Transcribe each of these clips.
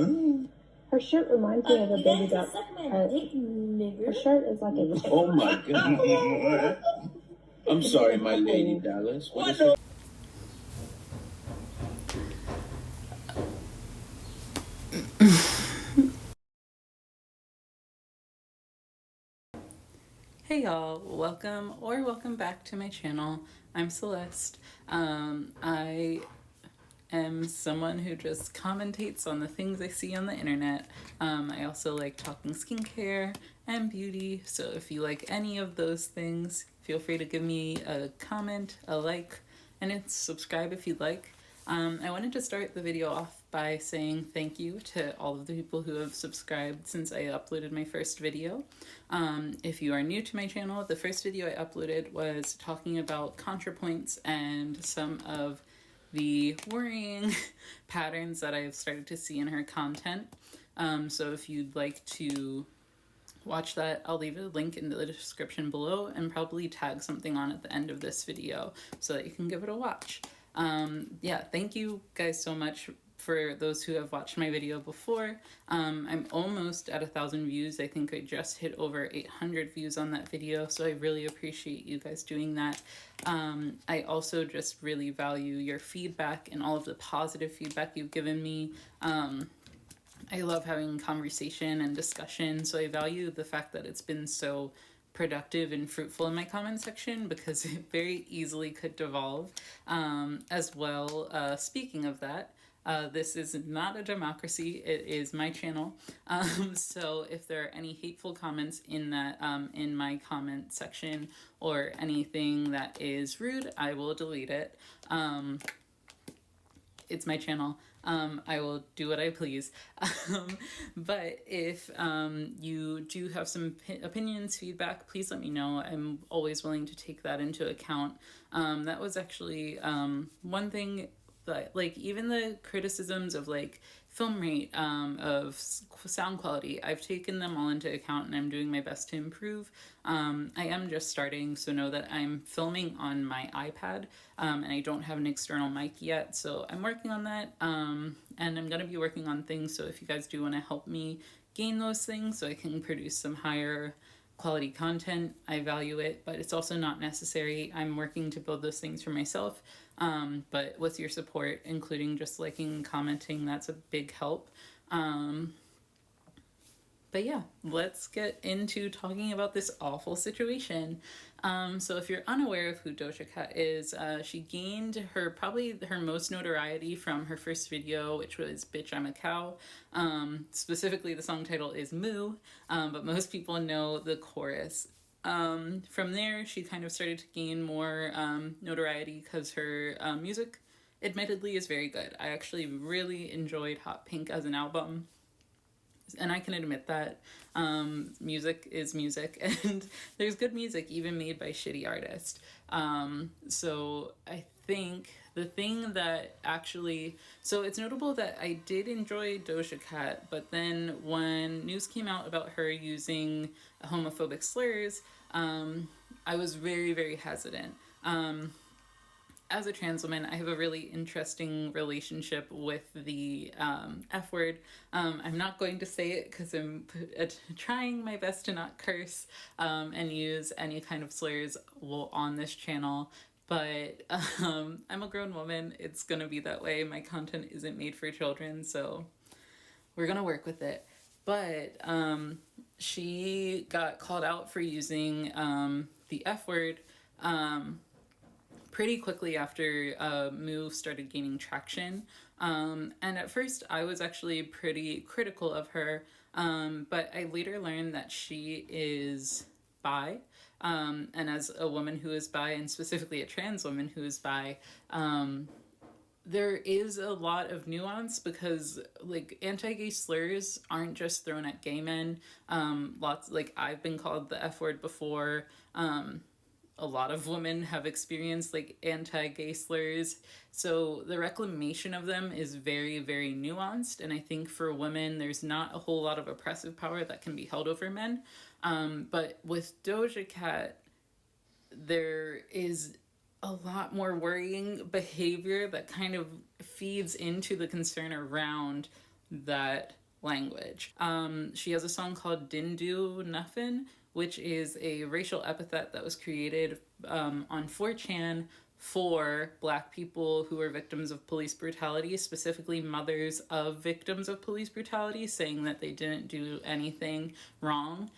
Her shirt reminds me of a baby duck. Her shirt is like a... Oh my God. I'm sorry, my lady Dallas. What is it? Hey y'all, welcome back to my channel. I'm Celeste. I am someone who just commentates on the things I see on the internet. I also like talking skincare and beauty, so if you like any of those things, feel free to give me a comment, a like, and subscribe if you'd like. I wanted to start the video off by saying thank you to all of the people who have subscribed since I uploaded my first video. If you are new to my channel, the first video I uploaded was talking about ContraPoints and some of the worrying patterns that I've started to see in her content. So if you'd like to watch that, I'll leave a link in the description below and probably tag something on at the end of this video so that you can give it a watch. Yeah, thank you guys so much for those who have watched my video before. I'm almost at 1,000 views. I think I just hit over 800 views on that video, so I really appreciate you guys doing that. I also just really value your feedback and all of the positive feedback you've given me. I love having conversation and discussion, so I value the fact that it's been so productive and fruitful in my comment section because it very easily could devolve. As well, speaking of that, this is not a democracy, it is my channel. So if there are any hateful comments in that in my comment section or anything that is rude, I will delete it. It's my channel. I will do what I please. But if you do have some opinions, feedback, please let me know. I'm always willing to take that into account. That was actually one thing that, like, even the criticisms of like film rate, of sound quality, I've taken them all into account and I'm doing my best to improve. I am just starting, so know that I'm filming on my iPad, and I don't have an external mic yet, so I'm working on that, and I'm gonna be working on things, so if you guys do want to help me gain those things so I can produce some higher quality content, I value it, but it's also not necessary. I'm working to build those things for myself, but with your support, including just liking and commenting, that's a big help. But yeah, let's get into talking about this awful situation. So if you're unaware of who Doja Cat is, she gained probably her most notoriety from her first video, which was Bitch I'm a Cow. Specifically, the song title is Moo, but most people know the chorus. From there, she kind of started to gain more notoriety because her music, admittedly, is very good. I actually really enjoyed Hot Pink as an album. And I can admit that music is music, and there's good music even made by shitty artists. So I think the thing that actually, so it's notable that I did enjoy Doja Cat, but then when news came out about her using homophobic slurs, I was very, very hesitant. As a trans woman, I have a really interesting relationship with the F word. I'm not going to say it because I'm trying my best to not curse and use any kind of slurs on this channel. But I'm a grown woman. It's going to be that way. My content isn't made for children, so we're going to work with it. But she got called out for using the F word pretty quickly after Moo started gaining traction. And at first I was actually pretty critical of her, but I later learned that she is bi. And as a woman who is bi, and specifically a trans woman who is bi, there is a lot of nuance because like anti-gay slurs aren't just thrown at gay men. Like I've been called the F word before. A lot of women have experienced like anti-gay slurs, so the reclamation of them is very, very nuanced, and I think for women there's not a whole lot of oppressive power that can be held over men. But with Doja Cat, there is a lot more worrying behavior that kind of feeds into the concern around that language. She has a song called Didn't Do Nuffin, which is a racial epithet that was created on 4chan for Black people who were victims of police brutality, specifically mothers of victims of police brutality, saying that they didn't do anything wrong.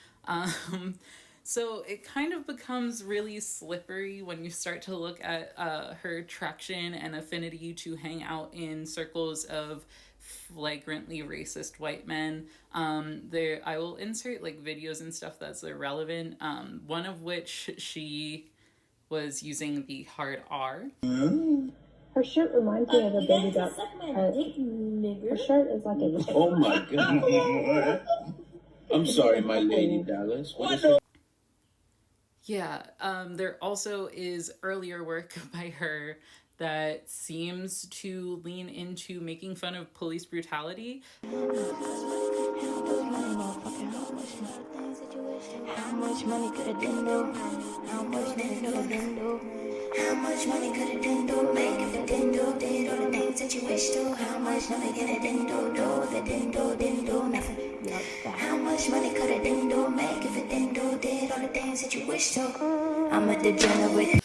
So it kind of becomes really slippery when you start to look at her traction and affinity to hang out in circles of flagrantly racist white men. I will insert like videos and stuff that's irrelevant. One of which she was using the hard R. Her shirt reminds me of a baby duck. Her shirt is like a... Oh my god. I'm sorry, my lady Dallas. What is it? Yeah, there also is earlier work by her that seems to lean into making fun of police brutality. How much money could a dindo? How much money could a dindo? How much money could a dindo make if a dindo did all the things that you wish to? How much money could a dindo do? The dindo didn't do nothing. How much money could a dindo make if a dindo did all the things that you wish to? I'm a degenerate.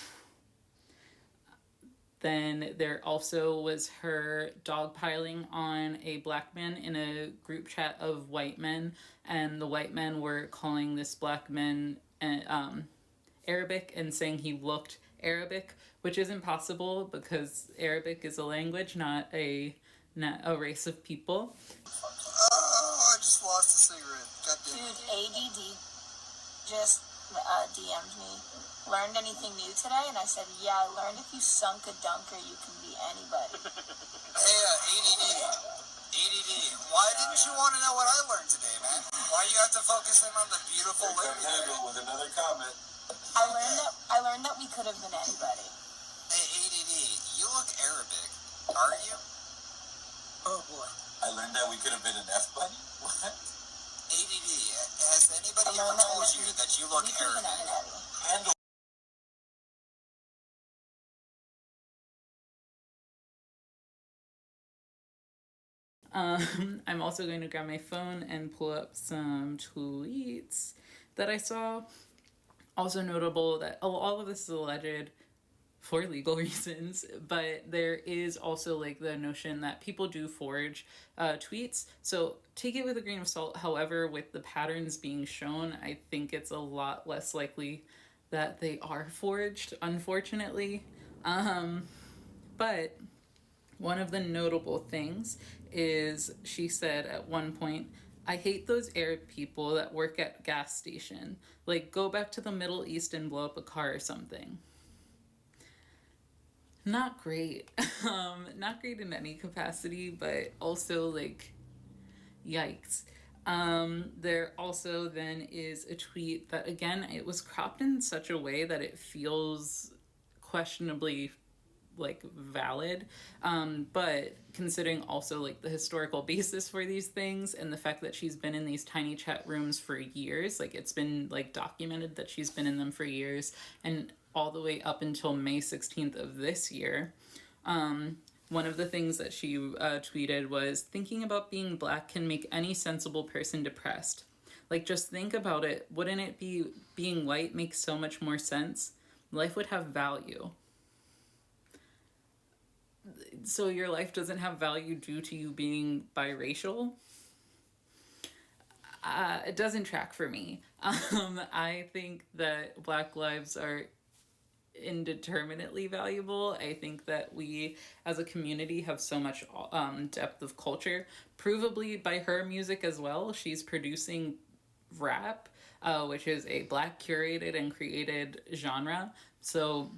Then there also was her dogpiling on a Black man in a group chat of white men, and the white men were calling this Black man Arabic and saying he looked Arabic, which isn't possible because Arabic is a language, not a race of people. Oh, I just lost a cigarette. Dude, ADD just DM'd me. Learned anything new today? And I said, yeah, I learned if you sunk a dunker, you can be anybody. Hey, ADD, why didn't you want to know what I learned today, man? Why you have to focus in on the beautiful lady there? With another comment. I learned that we could have been anybody. Hey, ADD, you look Arabic. Are you? Oh, boy. I learned that we could have been an F-buddy? What? ADD, has anybody ever told you that you look Arabic? I'm also going to grab my phone and pull up some tweets that I saw. Also notable that all of this is alleged for legal reasons, but there is also like the notion that people do forge tweets. So take it with a grain of salt. However, with the patterns being shown, I think it's a lot less likely that they are forged, unfortunately. But one of the notable things is she said at one point, I hate those Arab people that work at gas station. Like, go back to the Middle East and blow up a car or something. Not great. Not great in any capacity, but also, like, yikes. There also then is a tweet that, again, it was cropped in such a way that it feels questionably like valid, but considering also like the historical basis for these things and the fact that she's been in these tiny chat rooms for years, like it's been like documented that she's been in them for years and all the way up until May 16th of this year. One of the things that she tweeted was, thinking about being Black can make any sensible person depressed. Like, just think about it. Wouldn't it be being white makes so much more sense? Life would have value. So your life doesn't have value due to you being biracial? It doesn't track for me. I think that Black lives are indeterminately valuable. I think that we as a community have so much depth of culture, provably by her music as well. She's producing rap, which is a Black curated and created genre. So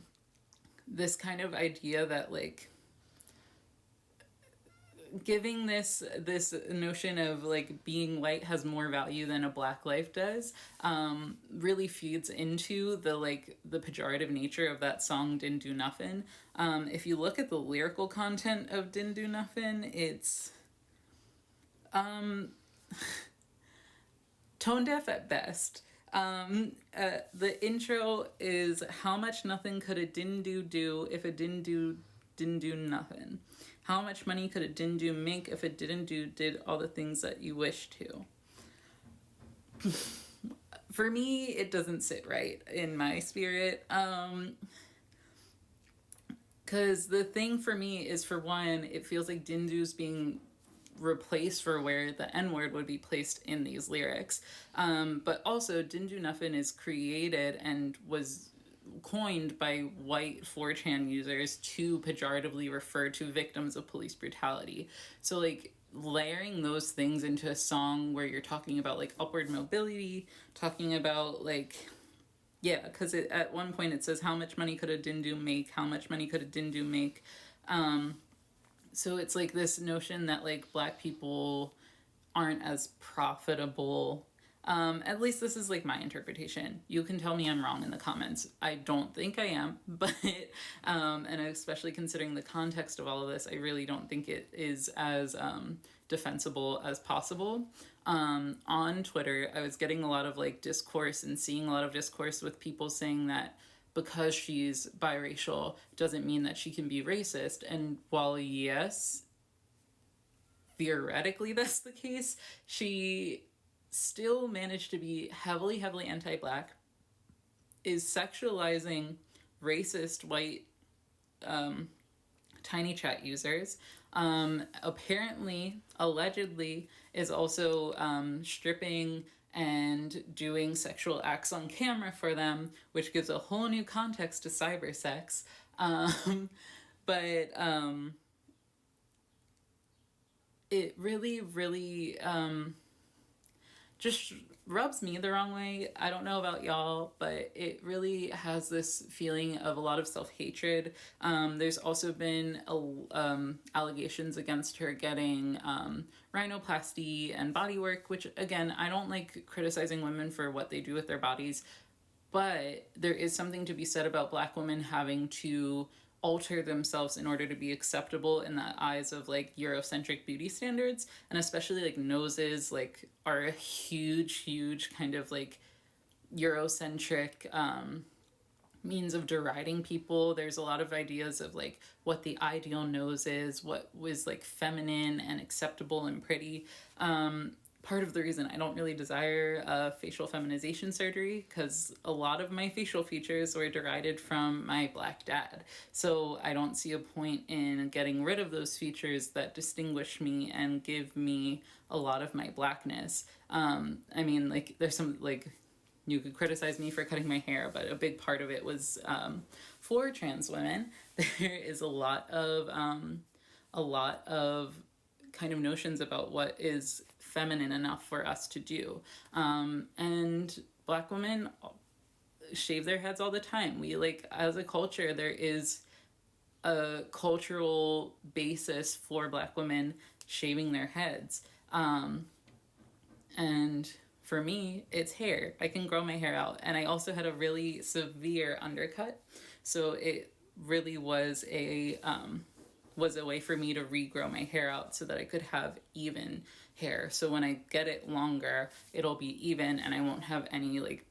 this kind of idea that like giving this notion of like being white has more value than a Black life does really feeds into the pejorative nature of that song Didn't Do Nuffin. If you look at the lyrical content of Didn't Do Nuffin, it's tone deaf at best. The intro is, how much nothing could a didn't do if it didn't do nothing. How much money could a dindu make if it did all the things that you wish to? For me, it doesn't sit right in my spirit. Because the thing for me is, for one, it feels like dindu's being replaced for where the N-word would be placed in these lyrics. But also, dindu nuffin is created and was coined by white 4chan users to pejoratively refer to victims of police brutality. So, like, layering those things into a song where you're talking about, like, upward mobility, talking about, like... Yeah, because at one point it says, how much money could a dindu make? How much money could a dindu make? So it's like this notion that, like, Black people aren't as profitable. At least this is, like, my interpretation. You can tell me I'm wrong in the comments. I don't think I am, but, and especially considering the context of all of this, I really don't think it is as defensible as possible. On Twitter, I was getting a lot of, like, discourse and seeing a lot of discourse with people saying that because she's biracial doesn't mean that she can be racist. And while yes, theoretically that's the case, she still managed to be heavily anti-Black, is sexualizing racist white tiny chat users, apparently, allegedly, is also stripping and doing sexual acts on camera for them, which gives a whole new context to cyber sex. But it really just rubs me the wrong way. I don't know about y'all, but it really has this feeling of a lot of self-hatred. There's also been allegations against her getting rhinoplasty and bodywork, which, again, I don't like criticizing women for what they do with their bodies, but there is something to be said about Black women having to alter themselves in order to be acceptable in the eyes of, like, Eurocentric beauty standards, and especially, like, noses, like, are a huge kind of, like, Eurocentric means of deriding people. There's a lot of ideas of, like, what the ideal nose is, what was, like, feminine and acceptable and pretty. Part of the reason I don't really desire facial feminization surgery, because a lot of my facial features were derided from my Black dad. So I don't see a point in getting rid of those features that distinguish me and give me a lot of my Blackness. I mean, like, there's some, like, you could criticize me for cutting my hair, but a big part of it was for trans women. There is a lot of kind of notions about what is feminine enough for us to do. And Black women shave their heads all the time. We, like, as a culture, there is a cultural basis for Black women shaving their heads. And for me, it's hair. I can grow my hair out. And I also had a really severe undercut. So it really was a way for me to regrow my hair out so that I could have even hair. So when I get it longer, it'll be even and I won't have any, like,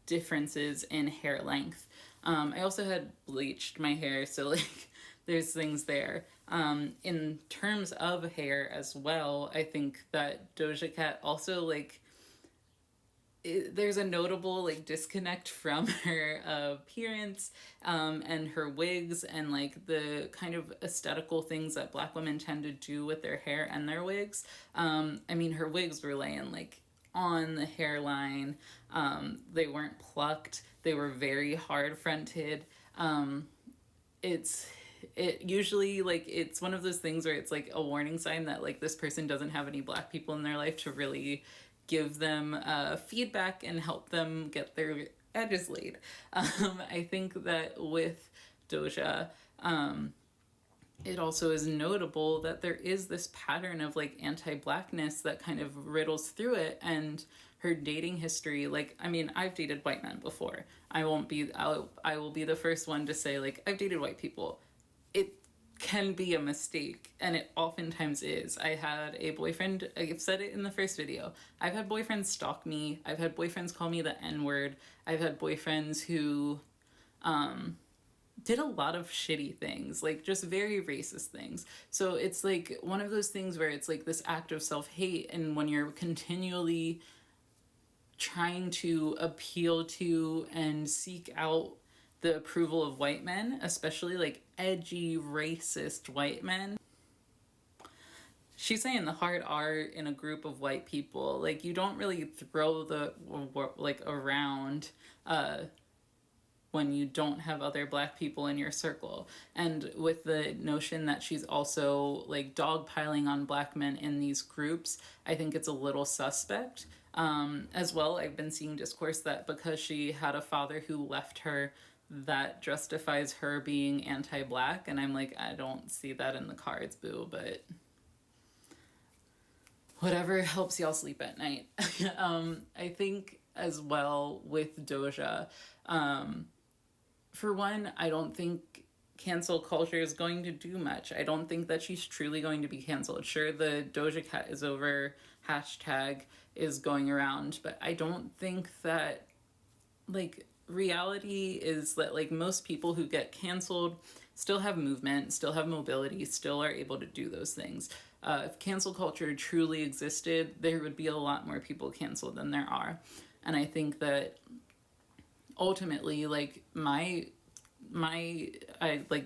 differences in hair length. I also had bleached my hair, so, like, there's things there. In terms of hair as well, I think that Doja Cat also, like, there's a notable, like, disconnect from her appearance and her wigs and, like, the kind of aesthetical things that Black women tend to do with their hair and their wigs. I mean, her wigs were laying, like, on the hairline. They weren't plucked. They were very hard fronted. It usually, like, it's one of those things where it's, like, a warning sign that, like, this person doesn't have any Black people in their life to really give them feedback and help them get their edges laid. I think that with Doja, it also is notable that there is this pattern of, like, anti-Blackness that kind of riddles through it, and her dating history, like, I mean, I've dated white men before. I will be the first one to say, like, I've dated white people. It can be a mistake, and it oftentimes is. I had a boyfriend, I've said it in the first video, I've had boyfriends stalk me, I've had boyfriends call me the N-word, I've had boyfriends who did a lot of shitty things, like just very racist things. So it's like one of those things where it's like this act of self-hate, and when you're continually trying to appeal to and seek out the approval of white men, especially like edgy, racist white men. She's saying the hard R in a group of white people. Like, you don't really throw the, like, around when you don't have other black people in your circle. And with the notion that she's also, like, dogpiling on black men in these groups, I think it's a little suspect. As well, I've been seeing discourse that because she had a father who left her, that justifies her being anti-black. And I'm like, I don't see that in the cards, boo, but whatever helps y'all sleep at night. I think as well with Doja, for one, I don't think cancel culture is going to do much. I don't think that she's truly going to be canceled. Sure, the Doja Cat is over hashtag is going around, but I don't think that, like, reality is that, like, most people who get canceled still have movement, still have mobility, still are able to do those things. If cancel culture truly existed, there would be a lot more people canceled than there are. And I think that ultimately, like, my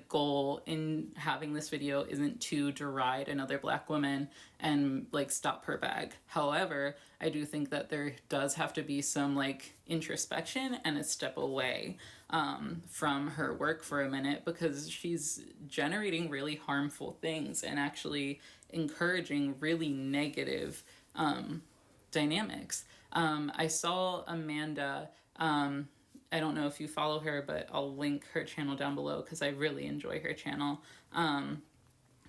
goal in having this video isn't to deride another black woman and, like, stop her bag. However, I do think that there does have to be some, like, introspection and a step away from her work for a minute, because she's generating really harmful things and actually encouraging really negative dynamics. I saw Amanda, I don't know if you follow her, but I'll link her channel down below because I really enjoy her channel,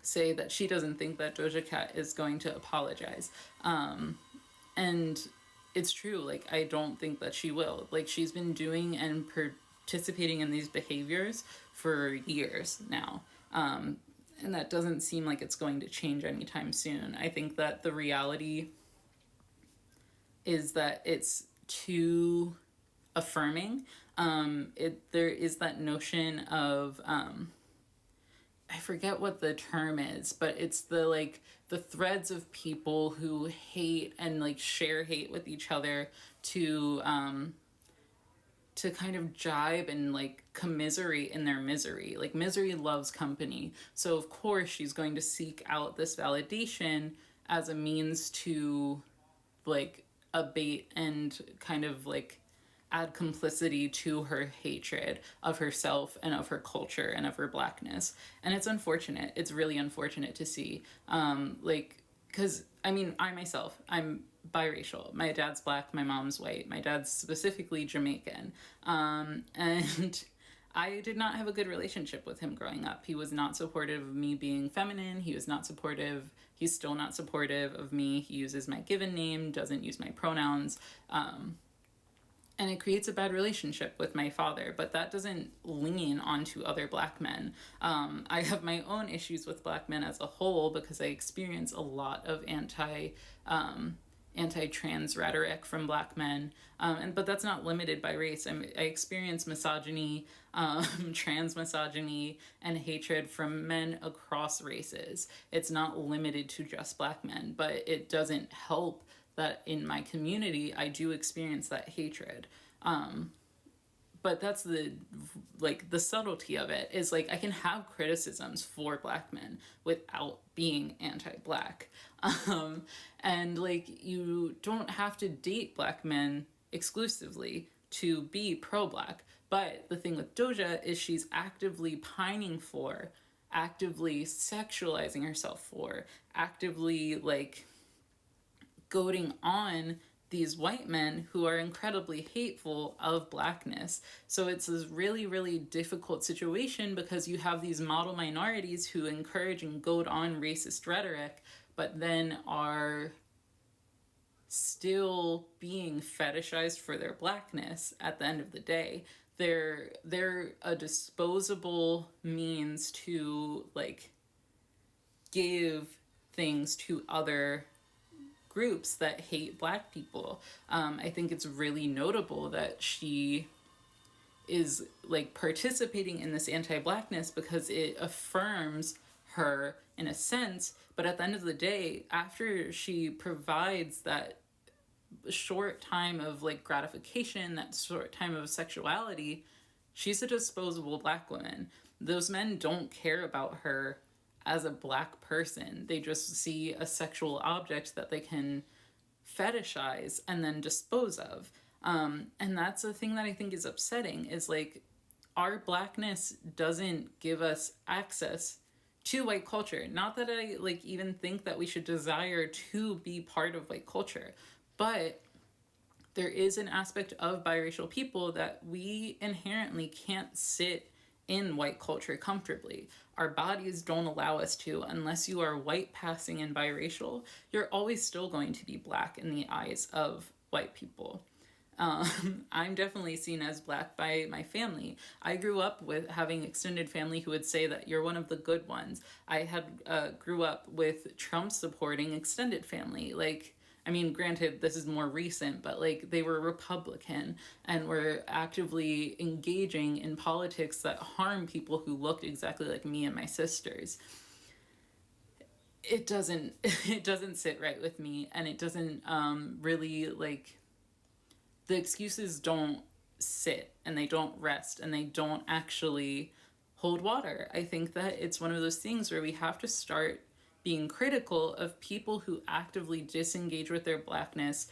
say that she doesn't think that Doja Cat is going to apologize. And it's true, like, I don't think that she will. Like, she's been doing and participating in these behaviors for years now. And that doesn't seem like it's going to change anytime soon. I think that the reality is that it's too affirming. There is that notion of, I forget what the term is, but it's the, like, the threads of people who hate and, like, share hate with each other to kind of jibe and, like, commiserate in their misery. Like, misery loves company. So of course she's going to seek out this validation as a means to, like, abate and kind of, like, add complicity to her hatred of herself and of her culture and of her blackness. And it's unfortunate. It's really unfortunate to see. Like, because, I mean, I myself, I'm biracial. My dad's black, my mom's white. My dad's specifically Jamaican. And I did not have a good relationship with him growing up. He was not supportive of me being feminine. He was not supportive. He's still not supportive of me. He uses my given name, doesn't use my pronouns. And it creates a bad relationship with my father, but that doesn't lean onto other black men. I have my own issues with black men as a whole because I experience a lot of anti-trans rhetoric from black men, but that's not limited by race. I experience misogyny, trans misogyny, and hatred from men across races. It's not limited to just black men, but it doesn't help that in my community I do experience that hatred. But that's the subtlety of it, is, like, I can have criticisms for black men without being anti-black. And, like, you don't have to date black men exclusively to be pro-black. But the thing with Doja is she's actively pining for, actively sexualizing herself for, actively, like, goading on these white men who are incredibly hateful of blackness. So it's this really, really difficult situation because you have these model minorities who encourage and goad on racist rhetoric, but then are still being fetishized for their blackness at the end of the day. They're a disposable means to, like, give things to other groups that hate black people. I think it's really notable that she is like participating in this anti-Blackness because it affirms her in a sense, but at the end of the day, after she provides that short time of like gratification, that short time of sexuality, she's a disposable Black woman. Those men don't care about her as a Black person. They just see a sexual object that they can fetishize and then dispose of. And that's the thing that I think is upsetting, is like our Blackness doesn't give us access to white culture. Not that I like even think that we should desire to be part of white culture, but there is an aspect of biracial people that we inherently can't sit in white culture comfortably. Our bodies don't allow us to. Unless you are white passing and biracial, you're always still going to be Black in the eyes of white people. I'm definitely seen as Black by my family. I grew up with having extended family who would say that you're one of the good ones. I had grew up with Trump supporting extended family. Like, I mean, granted, this is more recent, but like they were Republican and were actively engaging in politics that harm people who looked exactly like me and my sisters. It doesn't sit right with me, and it doesn't really like, the excuses don't sit and they don't rest and they don't actually hold water. I think that it's one of those things where we have to start being critical of people who actively disengage with their Blackness,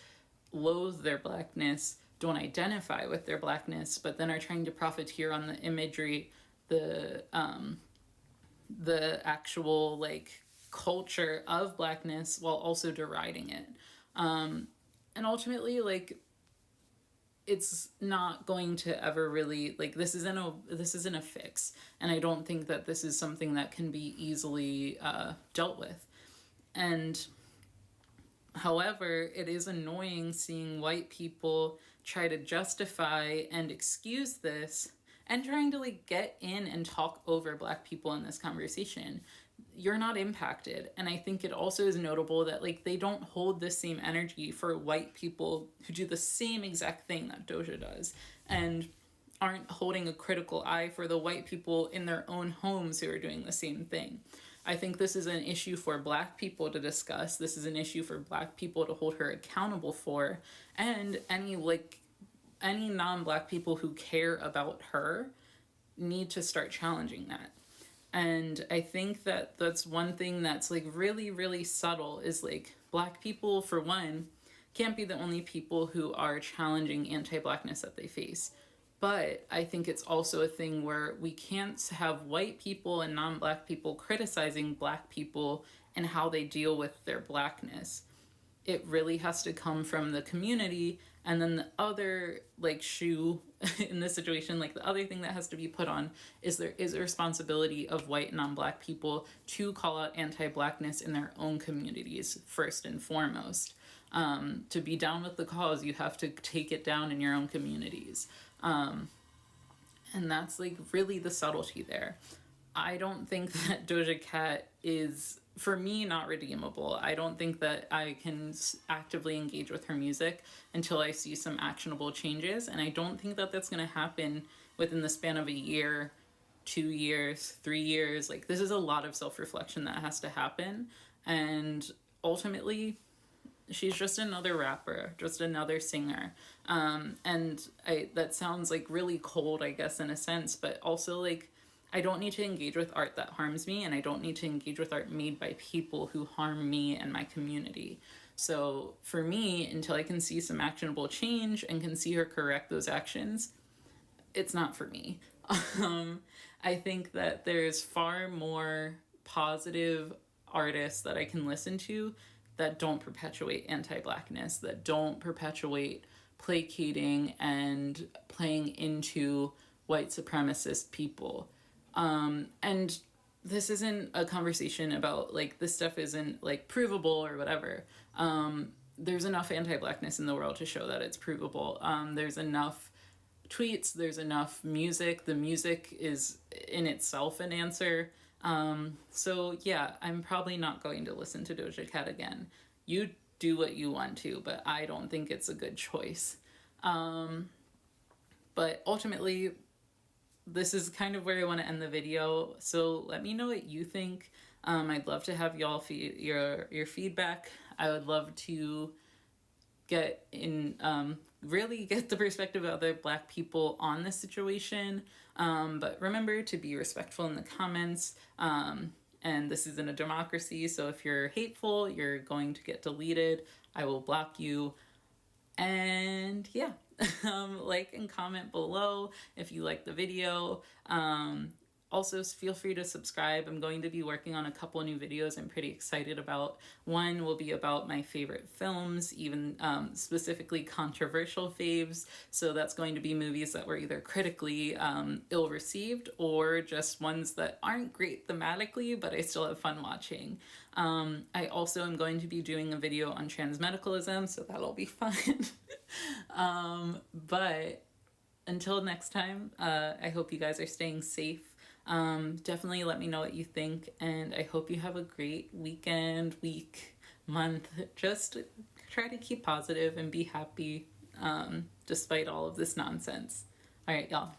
loathe their Blackness, don't identify with their Blackness, but then are trying to profiteer on the imagery, the actual like culture of Blackness, while also deriding it. And ultimately, like, it's not going to ever really, like, this isn't a fix, and I don't think that this is something that can be easily dealt with. And however, it is annoying seeing white people try to justify and excuse this and trying to like get in and talk over Black people in this conversation. You're not impacted. And I think it also is notable that like they don't hold the same energy for white people who do the same exact thing that Doja does, and aren't holding a critical eye for the white people in their own homes who are doing the same thing. I think this is an issue for Black people to discuss. This is an issue for Black people to hold her accountable for, and any non-Black people who care about her need to start challenging that. And I think that that's one thing that's like really, really subtle, is like Black people, for one, can't be the only people who are challenging anti-Blackness that they face. But I think it's also a thing where we can't have white people and non-Black people criticizing Black people and how they deal with their Blackness. It really has to come from the community. And then the other like shoe in this situation, like the other thing that has to be put on, is there is a responsibility of white non-Black people to call out anti-Blackness in their own communities first and foremost. To be down with the cause, you have to take it down in your own communities. And that's like really the subtlety there. I don't think that Doja Cat is, for me, not redeemable. I don't think that I can actively engage with her music until I see some actionable changes. And I don't think that that's going to happen within the span of a year, 2 years, 3 years. Like, this is a lot of self-reflection that has to happen. And ultimately, she's just another rapper, just another singer. And that sounds like really cold, I guess, in a sense, but also like, I don't need to engage with art that harms me, and I don't need to engage with art made by people who harm me and my community. So for me, until I can see some actionable change and can see her correct those actions, it's not for me. I think that there's far more positive artists that I can listen to that don't perpetuate anti-Blackness, that don't perpetuate placating and playing into white supremacist people. And this isn't a conversation about like this stuff isn't like provable or whatever. There's enough anti-Blackness in the world to show that it's provable. There's enough tweets, there's enough music. The music is in itself an answer. So yeah, I'm probably not going to listen to Doja Cat again. You do what you want to, but I don't think it's a good choice. But ultimately, this is kind of where I want to end the video. So let me know what you think. I'd love to have y'all your feedback. I would love to get in really get the perspective of other Black people on this situation, but remember to be respectful in the comments, and this isn't a democracy, so if you're hateful, you're going to get deleted. I will block you. And yeah, like and comment below if you like the video. Also, feel free to subscribe. I'm going to be working on a couple new videos I'm pretty excited about. One will be about my favorite films, even specifically controversial faves. So that's going to be movies that were either critically ill-received or just ones that aren't great thematically, but I still have fun watching. I also am going to be doing a video on transmedicalism, so that'll be fun. But until next time, I hope you guys are staying safe. Definitely let me know what you think, and I hope you have a great weekend, week, month. Just try to keep positive and be happy, despite all of this nonsense. All right, y'all.